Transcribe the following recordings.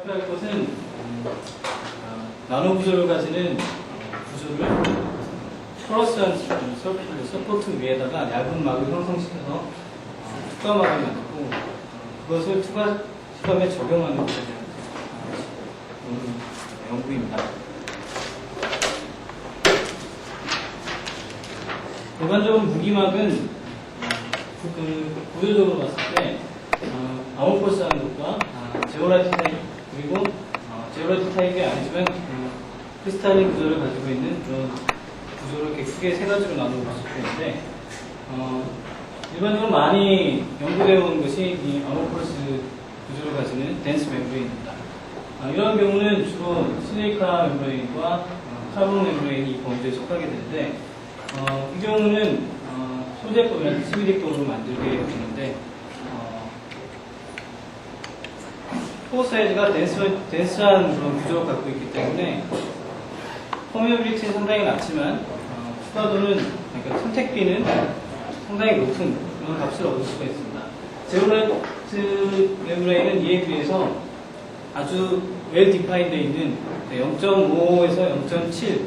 발표할 것은 나노 구조를 가지는 구조를 토러스한 서포트 위에다가 얇은 막을 형성시켜서 투과막을 만들고 그것을 투과 시험에 적용하는 것에 대한 연구입니다. 일반적으로 무기막은 구조적으로 봤을 때 아모포스한 것과 제오라이트 타입 그리고 제오라이트 타입이 아니지만 크리스탈린 구조를 가지고 있는 그런 구조를 이렇게 크게 세 가지로 나누어 볼 수 있는데 일반적으로 많이 연구되어 온 것이 이 아모포스 구조를 가지는 덴스 멤브레인입니다. 이런 경우는 주로 실리카 멤브레인과 카본 멤브레인이 이 범주에 속하게 되는데 이 경우는 소재법이나 CVD-격으로 만들게 되는데 코어 사이즈가 덴스한 그런 구조를 갖고 있기 때문에 퍼미어빌리티는 상당히 낮지만 추가도는 그러니까 선택비는 상당히 높은 그런 값을 얻을 수가 있습니다. 제오라이트 멤브레인은 이에 비해서 아주 웰 디파인되어 있는 0.5에서 0.7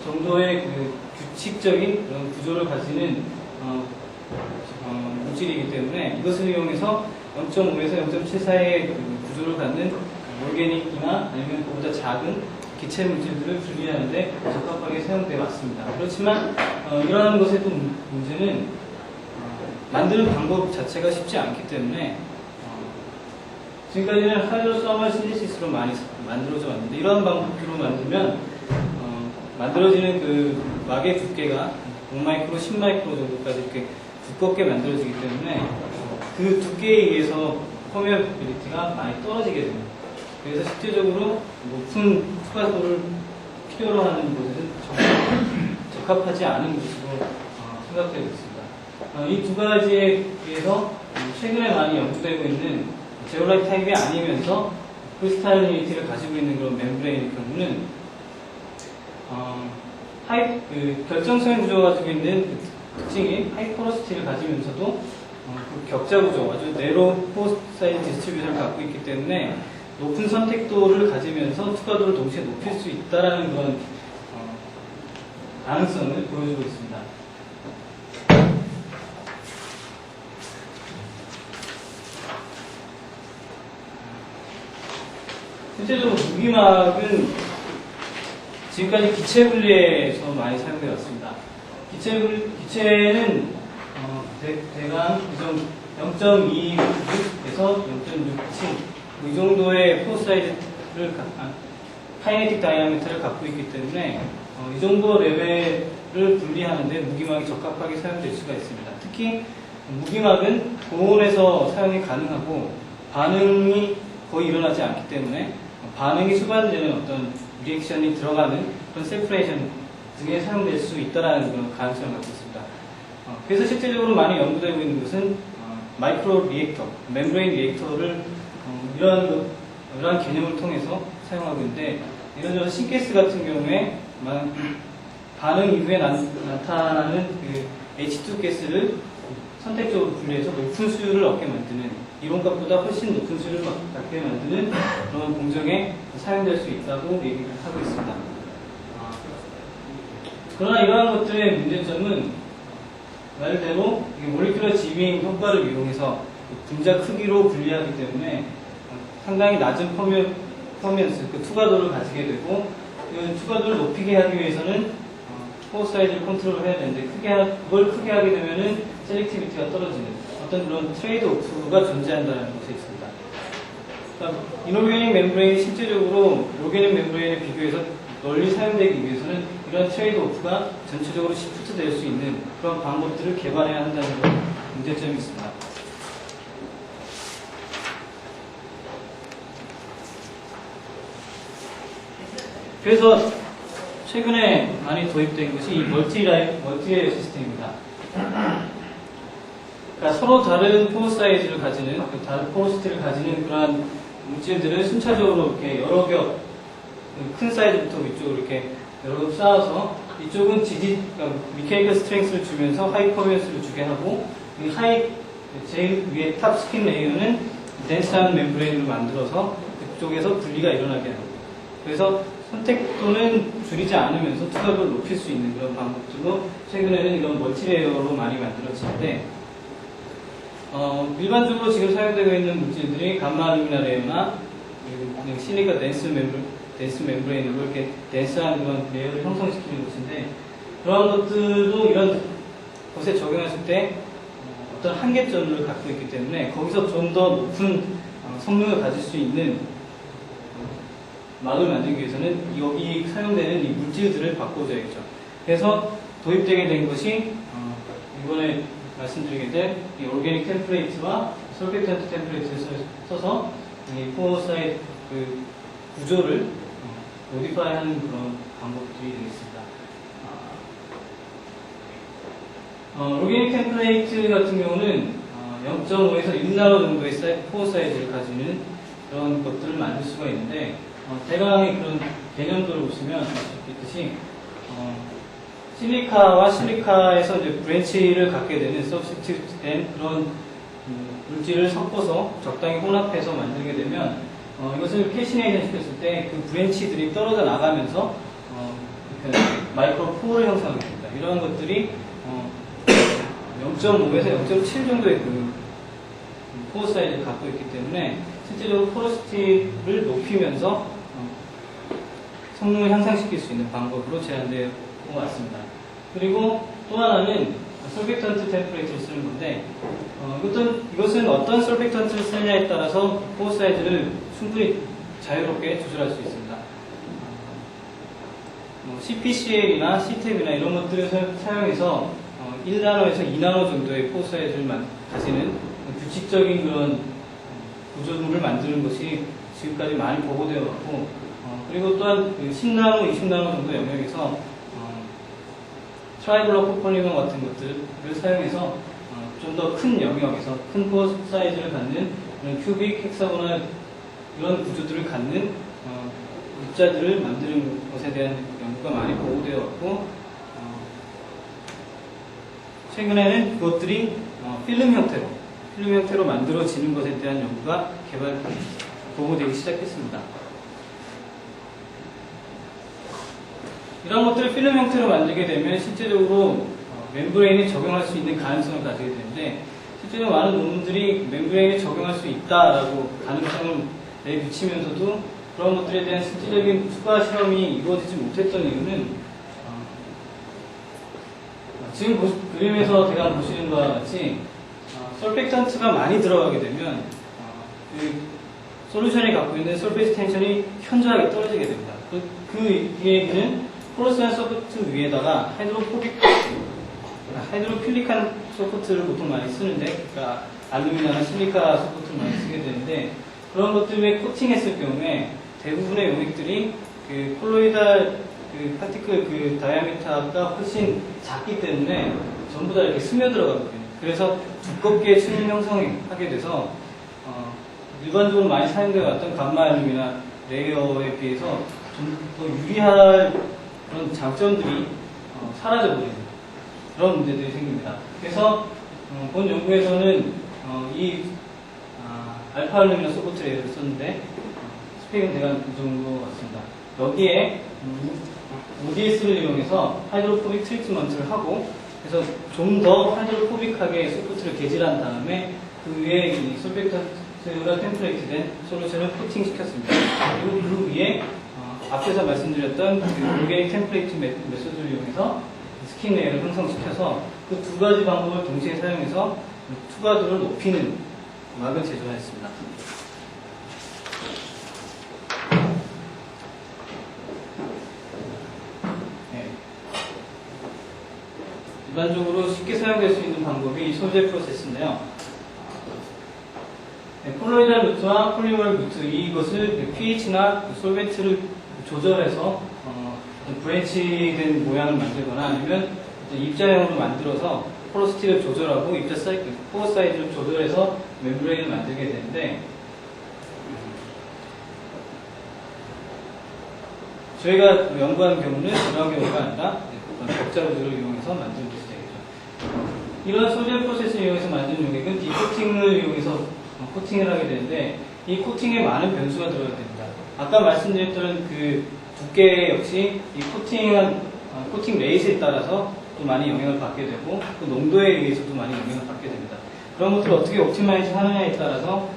정도의 그 규칙적인 그런 구조를 가지는 물질이기 때문에 이것을 이용해서 0.5에서 0.7 사이의 그 구조를 갖는 올게닉이나 아니면 그보다 작은 기체 물질들을 분리하는데 적합하게 사용되어 왔습니다. 그렇지만 이러한 것의 또 문제는 만드는 방법 자체가 쉽지 않기 때문에 지금까지는 하이드로소마 신디시스로 많이 만들어져 왔는데 이러한 방법으로 만들면 만들어지는 그 막의 두께가 5마이크로, 10마이크로 정도까지 이렇게 두껍게 만들어지기 때문에 그 두께에 의해서 퍼미어빌리티가 많이 떨어지게 됩니다. 그래서 실제적으로 높은 투과도를 필요로 하는 곳에는 적합하지 않은 것으로 생각되고 있습니다. 이 두 가지에 비해서 최근에 많이 연구되고 있는 제오라이트 타입이 아니면서 크리스탈리티를 가지고 있는 그런 멤브레인의 경우는 결정성의 구조가 가지고 있는 그 특징이 하이포러시티를 가지면서도 그 격자 구조, 아주 네로 포 사이즈 디스트리뷰션을 갖고 있기 때문에 높은 선택도를 가지면서 투과도를 동시에 높일 수 있다는 그런 가능성을 보여주고 있습니다. 실제적으로 무기막은 지금까지 기체 분리에서 많이 사용되어 왔습니다. 기체는 대강 0.26에서 0.67 이 정도의 포 사이즈를 카이네틱 다이아미터를 갖고 있기 때문에 이 정도 레벨을 분리하는데 무기막이 적합하게 사용될 수가 있습니다. 특히 무기막은 고온에서 사용이 가능하고 반응이 거의 일어나지 않기 때문에 반응이 수반되는 어떤 리액션이 들어가는 그런 세퍼레이션 등에 사용될 수 있다는 그런 가능성을 갖고 있습니다. 그래서 실제적으로 많이 연구되고 있는 것은 마이크로 리액터, 멤브레인 리액터를 이러한 개념을 통해서 사용하고 있는데 이런 신가스 같은 경우에 반응 이후에 나타나는 그 H2 가스를 선택적으로 분리해서 높은 수율을 얻게 만드는 이론값보다 훨씬 높은 수율을 얻게 만드는 그런 공정에 사용될 수 있다고 얘기를 하고 있습니다. 그러나 이러한 것들의 문제점은 말대로 몰리큘러 지빙 효과를 이용해서 분자 크기로 분리하기 때문에 상당히 낮은 퍼미언스, 그 투과도를 가지게 되고 그 투과도를 높이게 하기 위해서는 포어 사이즈를 컨트롤을 해야 되는데 그걸 크게 하게 되면은 셀렉티비티가 떨어지는 어떤 그런 트레이드 오프가 존재한다는 것이 있습니다. 그러니까 이노게닉 멤브레인이 실제적으로 오게닉 멤브레인에 비교해서 널리 사용되기 위해서는 이런 트레이드 오프가 전체적으로 시프트 될 수 있는 그런 방법들을 개발해야 한다는 그런 문제점이 있습니다. 그래서 최근에 많이 도입된 것이 이 멀티레이어 시스템입니다. 그러니까 서로 다른 포어 사이즈를 가지는, 다른 포러시티를 가지는 그러한 물질들을 순차적으로 이렇게 여러 겹, 큰 사이즈부터 위쪽으로 이렇게 여러 겹 쌓아서 이쪽은 그러니까 미케이컬 스트렝스를 주면서 하이 퍼미언스를 주게 하고 이 제일 위에 탑 스킨 레이어는 덴스한 멤브레인으로 만들어서 쪽에서 분리가 일어나게 하고, 그래서 선택도는 줄이지 않으면서 투과도를 높일 수 있는 그런 방법들로 최근에는 이런 멀티레이어로 많이 만들어지는데, 일반적으로 지금 사용되고 있는 물질들이 감마 알루미나 레이어나 그냥 실리카 덴스 멤브레인으로 이렇게 덴스한 그런 레이어를 형성시키는 것인데, 그런 것들도 이런 것에 적용했을 때 어떤 한계점을 갖고 있기 때문에 거기서 좀 더 높은 성능을 가질 수 있는 막을 만들기 위해서는 여기 사용되는 이 물질들을 바꿔줘야겠죠. 그래서 도입되게 된 것이 이번에 말씀드리게 된 이 오르게닉 템플레이트와 솔펙턴트 템플레이트를 써서 이 포어 사이드 그 구조를 모디파이하는 그런 방법들이 되겠습니다. 오르게닉 템플레이트 같은 경우는 0.5에서 1나노 정도의 포어 사이즈를 가지는 그런 것들을 만들 수가 있는데, 대강의 그런 개념도를 보시면 알 수 있듯이 실리카와 실리카에서 이제 브랜치를 갖게 되는 서브스티튜트 된 그런 물질을 섞어서 적당히 혼합해서 만들게 되면 이것을 캐시네이션 시켰을 때 그 브랜치들이 떨어져 나가면서 마이크로 포를 형성하게 됩니다. 이러한 것들이 0.5에서 0.7 정도의 그 포어 사이즈를 갖고 있기 때문에 실제적으로 포러시티를 높이면서 성능을 향상시킬 수 있는 방법으로 제안되어 왔습니다. 그리고 또 하나는 솔펙턴트 템플레이트를 쓰는 건데, 이것은 어떤 솔펙턴트를 쓰느냐에 따라서 포어 사이즈를 충분히 자유롭게 조절할 수 있습니다. CPCL이나 CTEP이나 이런 것들을 사용해서 1나노에서 2나노 정도의 포어 사이즈를 가지는 규칙적인 그런 구조물을 만드는 것이 지금까지 많이 보고되어 왔고, 그리고 또한 10나노, 20나노 정도 영역에서 트라이블러 코폴리머 같은 것들을 사용해서 좀 더 큰 영역에서 큰 포어 사이즈를 갖는 그런 큐빅, 헥사고나 이런 구조들을 갖는 입자들을 만드는 것에 대한 연구가 많이 보고되어 왔고, 최근에는 그것들이 필름 형태로 만들어지는 것에 대한 연구가 보고되기 시작했습니다. 이런 것들을 필름 형태로 만들게 되면 실제적으로 멤브레인에 적용할 수 있는 가능성을 가지게 되는데, 실제로 많은 논문들이 멤브레인에 적용할 수 있다라고 가능성을 내비치면서도 그런 것들에 대한 실질적인 추가 실험이 이루어지지 못했던 이유는 지금 그림에서 대강 보시는 것과 같이 솔펙턴트가 많이 들어가게 되면 그 솔루션이 갖고 있는 설페이스 텐션이 현저하게 떨어지게 됩니다. 그 얘기는 포러스한 서포트 위에다가 하이드로필릭한 서포트를 보통 많이 쓰는데, 그러니까 알루미나나 실리카 서포트를 많이 쓰게 되는데, 그런 것들에 코팅했을 경우에 대부분의 용액들이 그 콜로이달 그 파티클 그 다이아미터가 훨씬 작기 때문에 전부 다 이렇게 스며들어가거든요. 그래서 두껍게 층을 형성하게 돼서 일반적으로 많이 사용되어 왔던 감마 알루미나 레이어에 비해서 좀 더 유리할 그런 장점들이 사라져버리는 그런 문제들이 생깁니다. 그래서 본 연구에서는 이 알파 알루미나 서포트 레이어를 썼는데 스펙은 대략 이 정도 같습니다. 여기에 ODS를 이용해서 하이드로포빅 트리트먼트를 하고, 그래서 좀 더 하이드로포빅하게 소프트를 개질한 다음에 그 위에 이 솔펙턴트가 템플레이트 된 솔루션을 코팅시켰습니다. 그리고 그 위에 앞에서 말씀드렸던 그 오르게닉 템플레이트 메소드를 이용해서 스킨 레이어를 형성시켜서 그 두 가지 방법을 동시에 사용해서 투과도를 높이는 막을 제조하였습니다. 일반적으로 쉽게 사용될 수 있는 방법이 소재 프로세스인데요. 콜로이달 루트와 폴리멀 루트, 이것을 pH나 솔벤트를 조절해서 브랜치된 모양을 만들거나 아니면 입자형으로 만들어서 포러시티를 조절하고 포어 사이즈를 조절해서 멤브레인을 만들게 되는데, 저희가 연구하는 경우는 그런 경우가 아니라 벽자 구조를 이용해서 만드는 것이 되겠죠. 이런 소재 프로세스를 이용해서 만든 용액은 디코팅을 이용해서 코팅을 하게 되는데, 이 코팅에 많은 변수가 들어가야 됩니다. 아까 말씀드렸던 그 두께 역시 이 코팅 레이스에 따라서 또 많이 영향을 받게 되고 또 농도에 의해서도 많이 영향을 받게 됩니다. 그런 것들을 어떻게 옵티마이즈 하느냐에 따라서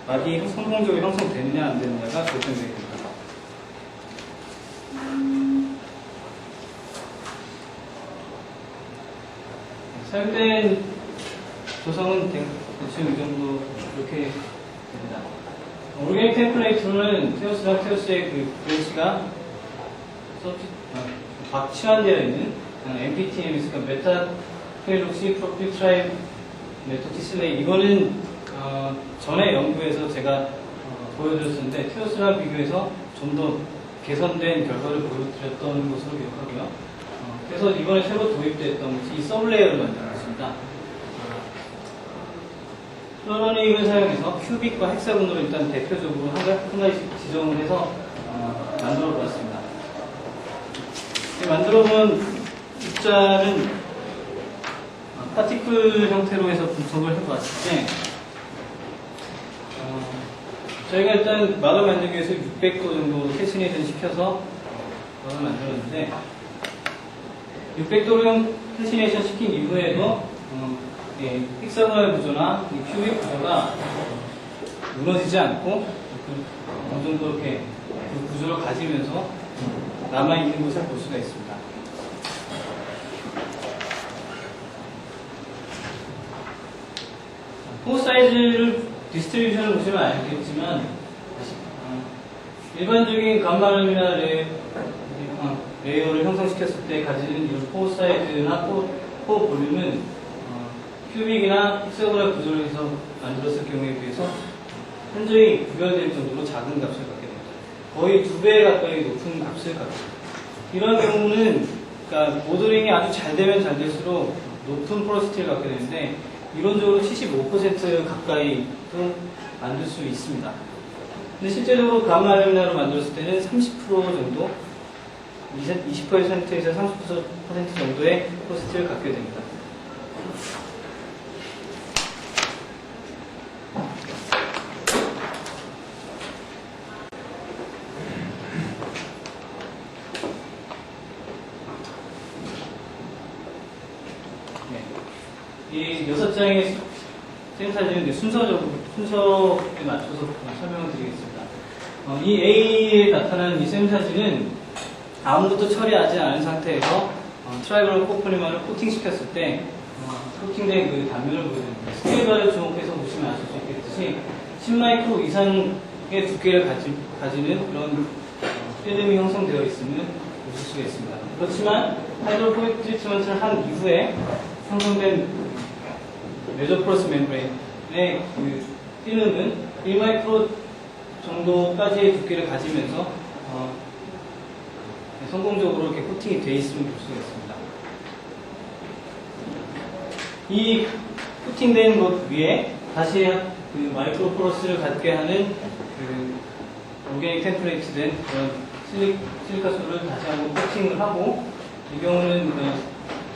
막이 성공적으로 형성되느냐 안 되느냐가 결정되게 됩니다. 사용된 조성은 대충 이 정도 이렇게 됩니다. 오르게닉 템플레이트는 테오스랑 테오스의 그 브레시가 박치환되어 있는 MPTMS가 메타 페일록시 프로필트라이 메토티슬레이 이거는 전에 연구에서 제가 보여드렸었는데 테오스랑 비교해서 좀 더 개선된 결과를 보여드렸던 것으로 기억하고요. 그래서 이번에 새로 도입됐던 것이 이 서브레이어를 만들었습니다. 플러러닝을 사용해서 큐빅과 헥사곤으로 일단 대표적으로 한 가지 지정을 해서 만들어 보았습니다. 만들어본 입자는 파티클 형태로 해서 분석을 해보았을 때 저희가 일단 막을 만들기 위해서 600도 정도 캐시네이션 시켜서 막을 만들었는데 600도로 캐시네이션 시킨 이후에도 헥사곤al 구조나 큐빅 구조가 무너지지 않고 어느 정도 이렇게 그 구조를 가지면서 남아있는 것을 볼 수가 있습니다. 포 사이즈를 디스트리뷰션을 보시면 알겠지만 일반적인 감마름이나 레이어를 형성시켰을 때 가지는 이런 포 사이즈나 포 볼륨은 큐빅이나 헥사곤al 구조를 해서 만들었을 경우에 비해서 현저히 구별될 정도로 작은 값을 갖게 됩니다. 거의 2배 가까이 높은 값을 갖게 됩니다. 이런 경우는 그러니까 모델링이 아주 잘 되면 잘 될수록 높은 포러시티를 갖게 되는데 이론적으로 75% 가까이도 만들 수 있습니다. 근데 실제적으로 감마르미나로 만들었을 때는 30% 정도 20%에서 30% 정도의 포러시티를 갖게 됩니다. 이 6장의 샘사진은 순서에 맞춰서 설명을 드리겠습니다. 이 A에 나타나는 이 샘사진은 아무것도 처리하지 않은 상태에서 트라이벌 코폴리머를 코팅시켰을 때 코팅된 그 단면을 보여드립니다. 스케일바를 주목해서 보시면 아실 수 있겠듯이 10마이크로 이상의 두께를 가지는 그런 필름이 형성되어 있음을 보실 수가 있습니다. 그렇지만 하이드로포일 트리트먼트를 한 이후에 형성된 메조포러스 멤브레인의 그 필름은 1마이크로 정도까지의 두께를 가지면서 성공적으로 이렇게 코팅이 되어 있음을 볼 수가 있습니다. 이 코팅된 것 위에 다시 그 마이크로포러스를 갖게 하는 그 오르게닉 템플레이트 된 그런 실리카솔을 다시 한번 코팅을 하고 이 경우는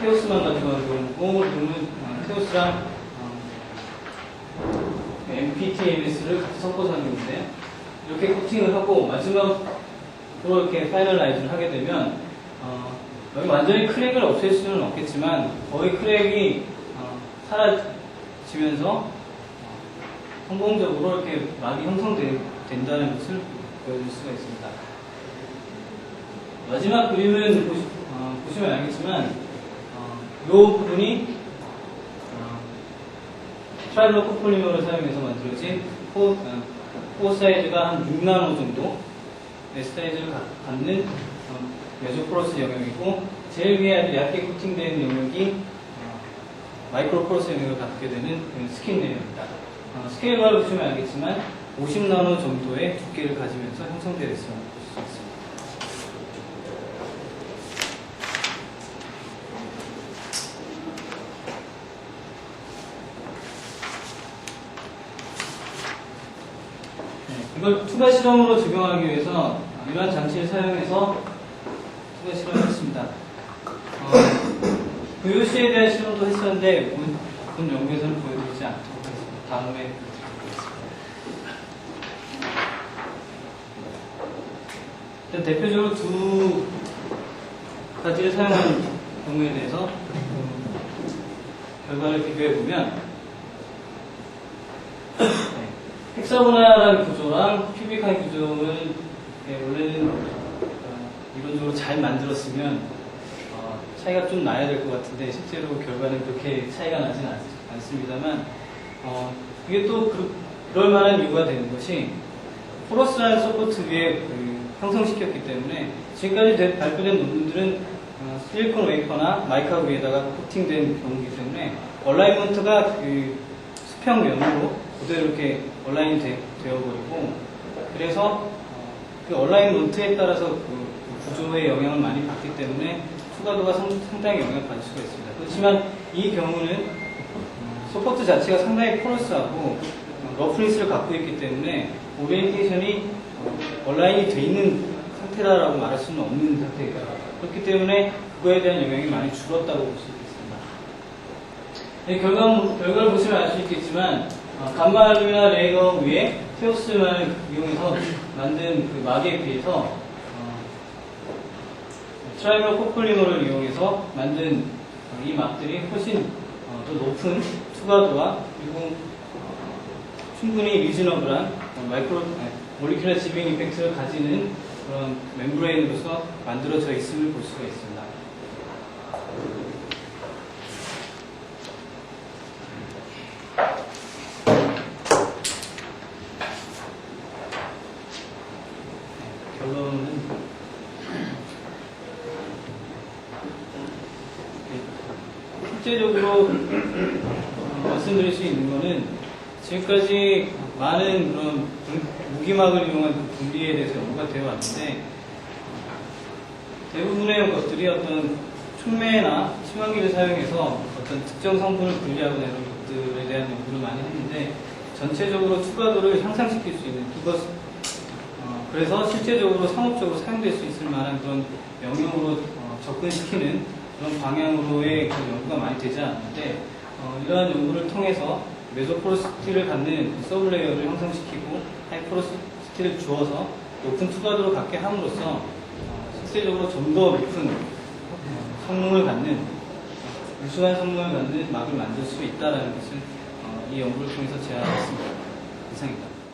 테오스만 가져가는 경우고 이거는 테오스랑 MPTMS를 같이 섞어서 하는 건데 이렇게 코팅을 하고 마지막으로 이렇게 파이널라이즈를 하게 되면 여기 완전히 크랙을 없앨 수는 없겠지만 거의 크랙이 사라지면서 성공적으로 이렇게 막이 형성된다는 것을 보여줄 수가 있습니다. 마지막 그림은 보시면 알겠지만 이 부분이 트라이벌 코폴리머를 사용해서 만들어진 포 사이즈가 한 6나노 정도 사이즈를 갖는 메조포러스 영역이고 제일 위에 아주 얇게 코팅된 영역이 마이크로포러스 영역을 갖게 되는 스킨 레이어입니다. 스케일바를 보시면 알겠지만 50나노 정도의 두께를 가지면서 형성되어 있음을 볼 수 있습니다. 이걸 투과 실험으로 적용하기 위해서 이러한 장치를 사용해서 투과 실험을 했습니다. VOC에 대한 실험도 했었는데 본 연구에서는 보여드리지 않도록 하겠습니다. 다음에 일단 대표적으로 두 가지를 사용하는 경우에 대해서 결과를 비교해보면 헥사고나라는 구조랑 큐빅한 구조는 원래는 이론적으로 잘 만들었으면 차이가 좀 나야 될 것 같은데 실제로 결과는 그렇게 차이가 나진 않습니다만 이게 또 그럴 만한 이유가 되는 것이 포러스라는 서포트 위에 형성시켰기 때문에 지금까지 발표된 논문들은 실리콘 웨이퍼나 마이카 위에다가 코팅된 경우이기 때문에 얼라인먼트가 수평면으로 그대로 이렇게 얼라인이 되어버리고 그래서 그 얼라인먼트에 따라서 그 구조의 영향을 많이 받기 때문에 투과도가 상당히 영향을 받을 수가 있습니다. 그렇지만 이 경우는 서포트 자체가 상당히 포러스하고 러프니스를 갖고 있기 때문에 오리엔테이션이 얼라인이 돼 있는 상태다라고 말할 수는 없는 상태이다. 그렇기 때문에 그거에 대한 영향이 많이 줄었다고 볼 수 있겠습니다. 결과를 보시면 알 수 있겠지만 감마알루미나 레이거 위에 테오스만을 이용해서 만든 그 막에 비해서 트라이버 코폴리머를 이용해서 만든 이 막들이 훨씬 더 높은 투과도와 그리고 충분히 리즈너블한 몰리큘러 지빙 임팩트를 가지는 그런 멤브레인으로서 만들어져 있음을 볼 수가 있습니다. 결론은 실제적으로 말씀드릴 수 있는 것은 지금까지 많은 그런 무기막을 이용한 그 분리에 대해서 연구가 되어 왔는데 대부분의 것들이 어떤 촉매나 치환기를 사용해서 어떤 특정 성분을 분리하거나 이런 것들에 대한 연구를 많이 했는데 전체적으로 투과도를 향상시킬 수 있는 그래서 실제적으로 상업적으로 사용될 수 있을 만한 그런 영역으로 접근시키는 그런 방향으로의 그런 연구가 많이 되지 않는데 이러한 연구를 통해서 메소포로시티를 갖는 서브레이어를 형성시키고 하이포로시티를 주어서 높은 투과도를 갖게 함으로써 실제적으로 좀 더 높은 성능을 갖는 우수한 성능을 갖는 막을 만들 수 있다는 것을 이 연구를 통해서 제안했습니다. 이상입니다.